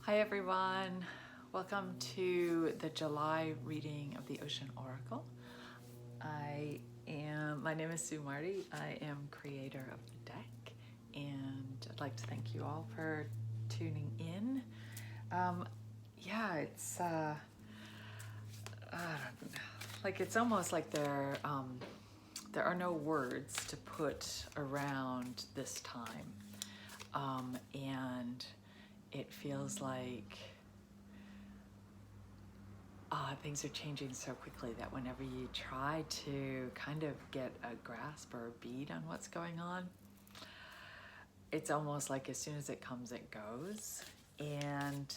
Hi everyone, welcome to the July reading of the Ocean Oracle. My name is Sue Marty. I am creator of the deck, and I'd like to thank you all for tuning in. It's it's almost like there are no words to put around this time, and it feels like things are changing so quickly that whenever you try to kind of get a grasp or a bead on what's going on, it's almost like as soon as it comes, it goes. And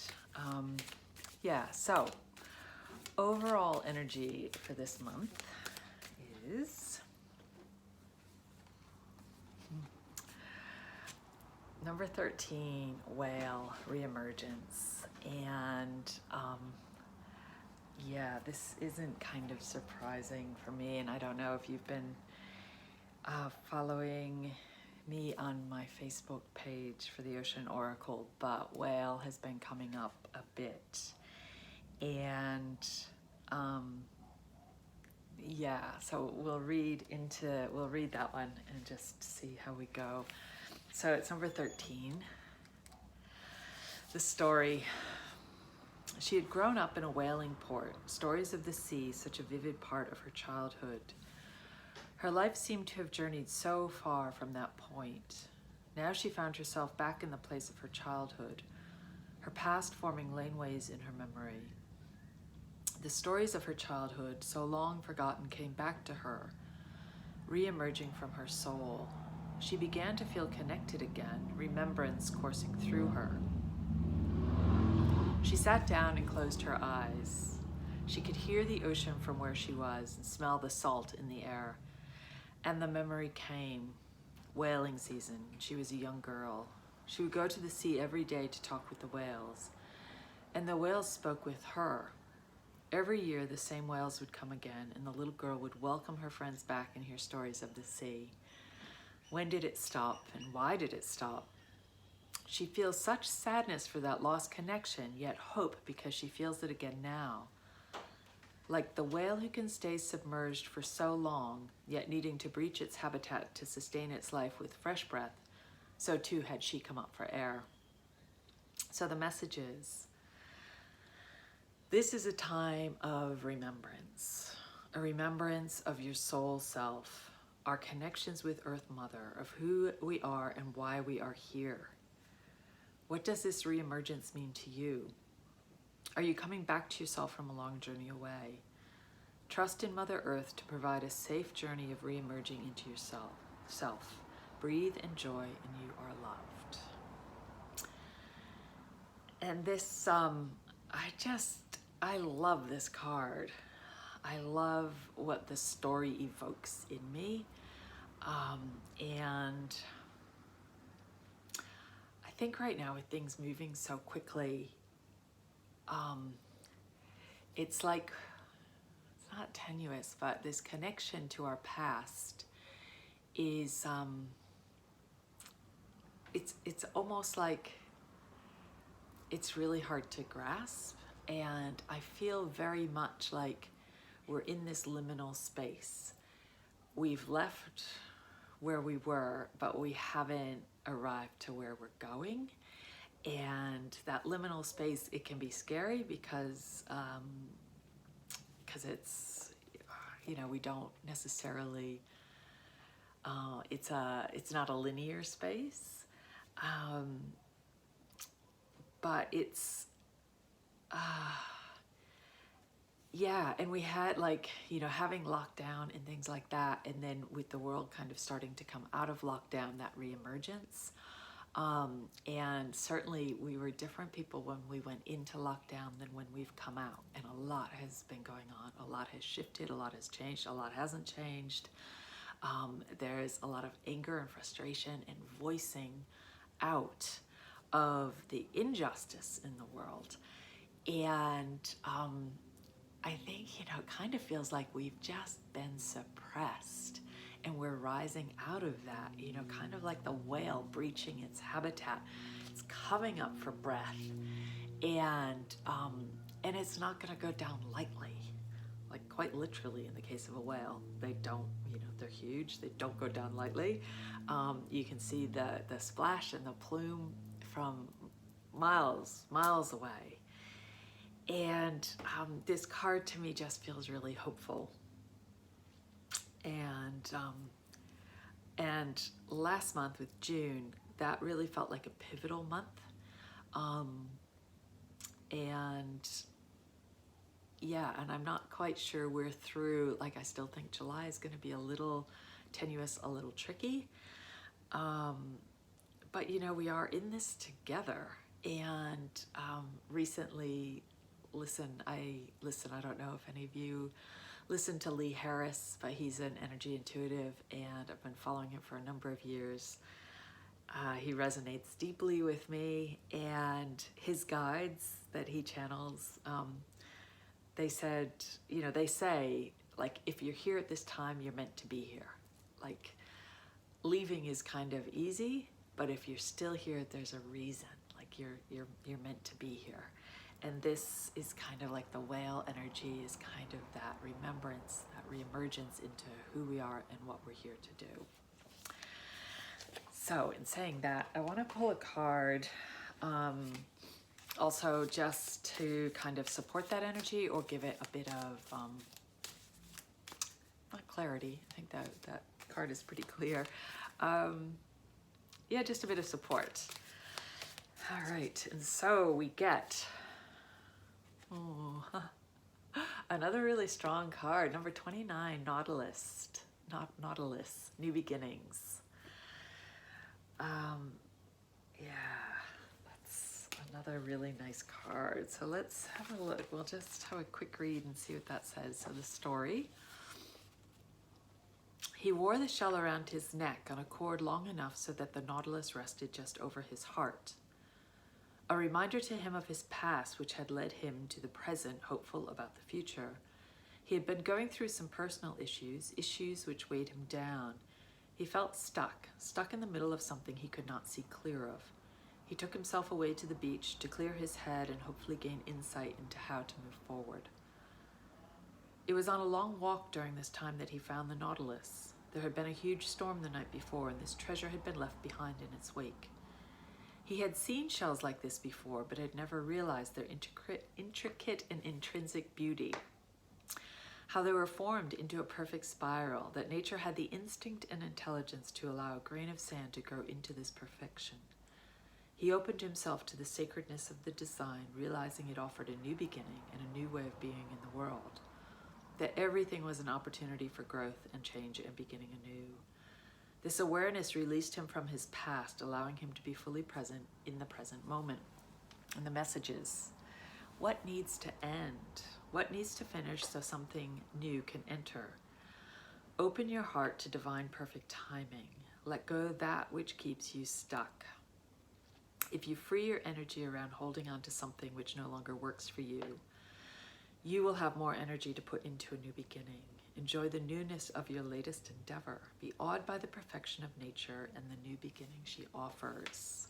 so overall energy for this month is number 13, Whale Reemergence. And this isn't kind of surprising for me, and I don't know if you've been following me on my Facebook page for the Ocean Oracle, but whale has been coming up a bit. And so we'll read that one and just see how we go. So it's number 13. The story. She had grown up in a whaling port, stories of the sea such a vivid part of her childhood. Her life seemed to have journeyed so far from that point. Now she found herself back in the place of her childhood, her past forming laneways in her memory. The stories of her childhood, so long forgotten, came back to her, re-emerging from her soul. She began to feel connected again, remembrance coursing through her. She sat down and closed her eyes. She could hear the ocean from where she was and smell the salt in the air. And the memory came. Whaling season. She was a young girl. She would go to the sea every day to talk with the whales. And the whales spoke with her. Every year the same whales would come again, and the little girl would welcome her friends back and hear stories of the sea. When did it stop, and why did it stop? She feels such sadness for that lost connection, yet hope because she feels it again now. Like the whale who can stay submerged for so long, yet needing to breach its habitat to sustain its life with fresh breath, so too had she come up for air. So the message is, this is a time of remembrance, a remembrance of your soul self, our connections with Earth Mother, of who we are and why we are here. What does this reemergence mean to you? Are you coming back to yourself from a long journey away? Trust in Mother Earth to provide a safe journey of reemerging into yourself. Breathe, enjoy, and you are loved. And this, I love this card. I love what the story evokes in me. And I think right now with things moving so quickly, it's like, it's not tenuous, but this connection to our past is, it's almost like it's really hard to grasp. And I feel very much like we're in this liminal space. We've left where we were, but we haven't arrived to where we're going. And that liminal space, it can be scary because it's, we don't necessarily, it's not a linear space, but it's, and we had having lockdown and things like that, and then with the world kind of starting to come out of lockdown, that reemergence. And certainly we were different people when we went into lockdown than when we've come out. And a lot has been going on. A lot has shifted. A lot has changed. A lot hasn't changed. There's a lot of anger and frustration and voicing out of the injustice in the world. And I think, it kind of feels like we've just been suppressed. And we're rising out of that, kind of like the whale breaching its habitat. It's coming up for breath. and it's not going to go down lightly. Like quite literally in the case of a whale, they don't, they're huge, they don't go down lightly. You can see the splash and the plume from miles away. And this card to me just feels really hopeful. And last month with June, that really felt like a pivotal month. And yeah, and I'm not quite sure we're through. Like, I still think July is going to be a little tenuous, a little tricky. But we are in this together. And recently, I don't know if any of you listen to Lee Harris, but he's an energy intuitive, and I've been following him for a number of years. He resonates deeply with me, and his guides that he channels, they said, they say, like, if you're here at this time, you're meant to be here. Like, leaving is kind of easy, but if you're still here, there's a reason. Like, you're meant to be here. And this is kind of like the whale energy is kind of that remembrance, that reemergence into who we are and what we're here to do. So in saying that, I want to pull a card also just to kind of support that energy or give it a bit of, not clarity. I think that card is pretty clear. Yeah, just a bit of support. All right, and so we get another really strong card, number 29, Nautilus, New Beginnings. Yeah, that's another really nice card. So let's have a look. We'll just have a quick read and see what that says. So the story. He wore the shell around his neck on a cord long enough so that the Nautilus rested just over his heart. A reminder to him of his past, which had led him to the present, hopeful about the future. He had been going through some personal issues which weighed him down. He felt stuck in the middle of something he could not see clear of. He took himself away to the beach to clear his head and hopefully gain insight into how to move forward. It was on a long walk during this time that he found the Nautilus. There had been a huge storm the night before, and this treasure had been left behind in its wake. He had seen shells like this before, but had never realized their intricate and intrinsic beauty. How they were formed into a perfect spiral, that nature had the instinct and intelligence to allow a grain of sand to grow into this perfection. He opened himself to the sacredness of the design, realizing it offered a new beginning and a new way of being in the world, that everything was an opportunity for growth and change and beginning anew. This awareness released him from his past, allowing him to be fully present in the present moment. And the messages: what needs to end? What needs to finish so something new can enter? Open your heart to divine perfect timing. Let go of that which keeps you stuck. If you free your energy around holding on to something which no longer works for you, you will have more energy to put into a new beginning. Enjoy the newness of your latest endeavor. Be awed by the perfection of nature and the new beginning she offers.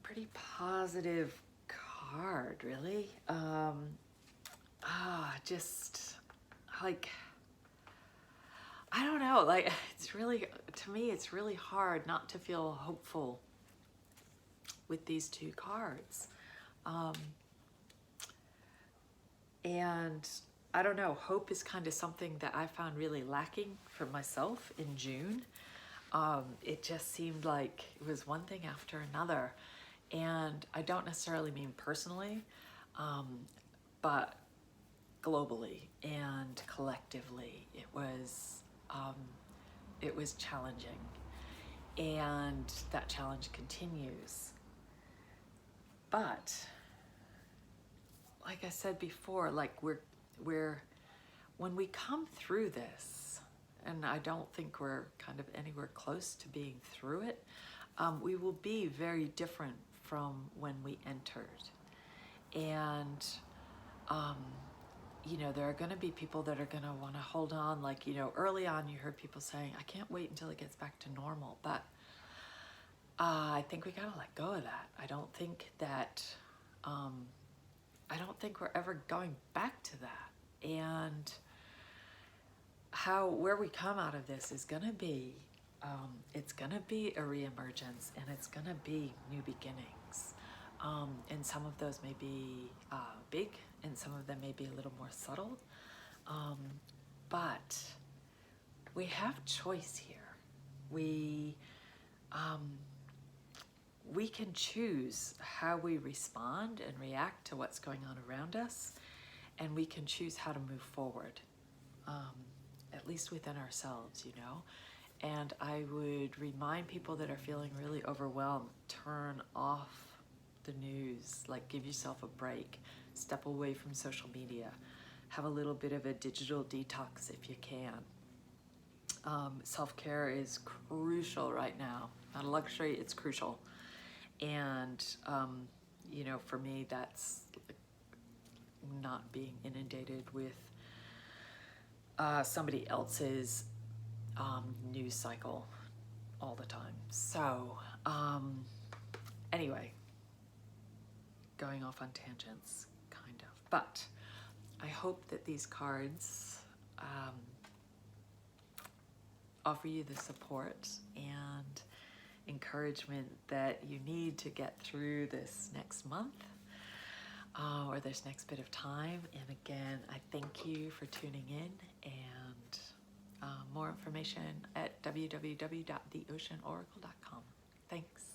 Pretty positive card, really. Just like, I don't know, like, it's really, to me, it's really hard not to feel hopeful with these two cards. And I don't know, hope is kind of something that I found really lacking for myself in June. It just seemed like it was one thing after another. And I don't necessarily mean personally, but globally and collectively, it was challenging. And that challenge continues. But like I said before, like we're when we come through this, and I don't think we're kind of anywhere close to being through it, we will be very different from when we entered. And there are going to be people that are going to want to hold on. Like, early on you heard people saying, I can't wait until it gets back to normal. But I think we gotta let go of that. I don't think we're ever going back to that. And where we come out of this is gonna be, it's gonna be a reemergence, and it's gonna be new beginnings. And some of those may be big, and some of them may be a little more subtle. But we have choice here. We can choose how we respond and react to what's going on around us, and we can choose how to move forward, at least within ourselves, you know. And I would remind people that are feeling really overwhelmed, turn off the news, like give yourself a break, step away from social media, have a little bit of a digital detox if you can. Self-care is crucial right now. Not a luxury, it's crucial. And, you know, for me, that's not being inundated with somebody else's news cycle all the time. So, anyway, going off on tangents, kind of. But I hope that these cards offer you the support and encouragement that you need to get through this next month or this next bit of time. And again, I thank you for tuning in, and more information at www.theoceanoracle.com. Thanks.